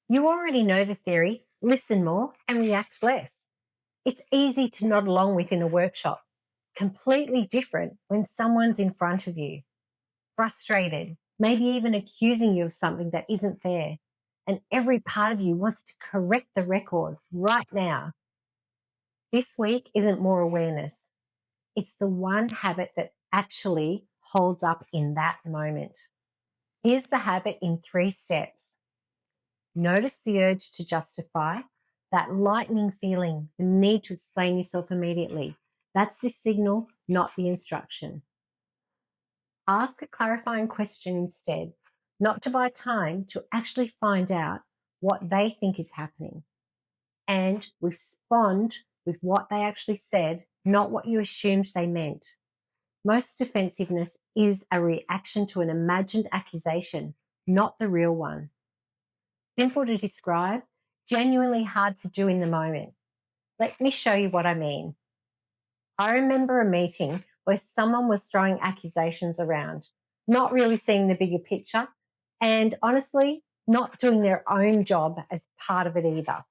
You already know the theory, listen more and react less. It's easy to nod along with in a workshop. Completely different when someone's in front of you, frustrated, maybe even accusing you of something that isn't there. And every part of you wants to correct the record right now. This week isn't more awareness. It's the one habit that actually holds up in that moment. Here's the habit in 3 steps. Notice the urge to justify, that lightning feeling, the need to explain yourself immediately. That's the signal, not the instruction. Ask a clarifying question instead, not to buy time, to actually find out what they think is happening. And respond with what they actually said, not what you assumed they meant. Most defensiveness is a reaction to an imagined accusation, not the real one. Simple to describe, genuinely hard to do in the moment. Let me show you what I mean. I remember a meeting where someone was throwing accusations around, not really seeing the bigger picture, and honestly, not doing their own job as part of it either.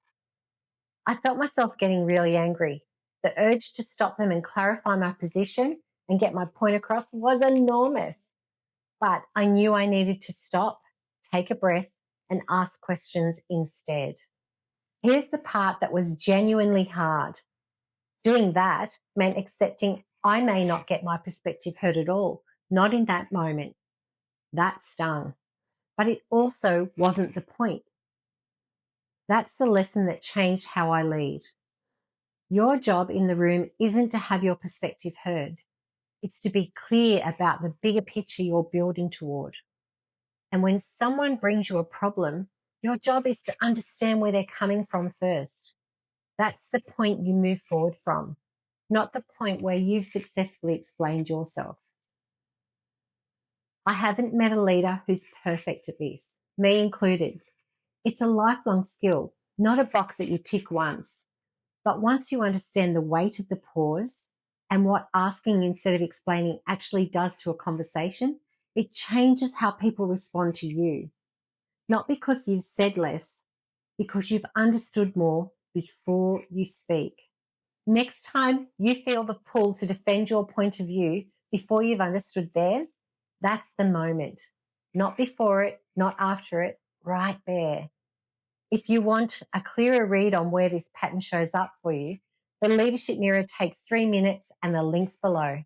I felt myself getting really angry. The urge to stop them and clarify my position and get my point across was enormous. But I knew I needed to stop, take a breath, and ask questions instead. Here's the part that was genuinely hard. Doing that meant accepting I may not get my perspective heard at all, not in that moment. That stung. But it also wasn't the point. That's the lesson that changed how I lead. Your job in the room isn't to have your perspective heard. It's to be clear about the bigger picture you're building toward. And when someone brings you a problem, your job is to understand where they're coming from first. That's the point you move forward from, not the point where you've successfully explained yourself. I haven't met a leader who's perfect at this, me included. It's a lifelong skill, not a box that you tick once. But once you understand the weight of the pause and what asking instead of explaining actually does to a conversation, it changes how people respond to you. Not because you've said less, because you've understood more before you speak. Next time you feel the pull to defend your point of view before you've understood theirs, that's the moment. Not before it, not after it, right there. If you want a clearer read on where this pattern shows up for you, the Leadership Mirror takes 3 minutes and the link's below.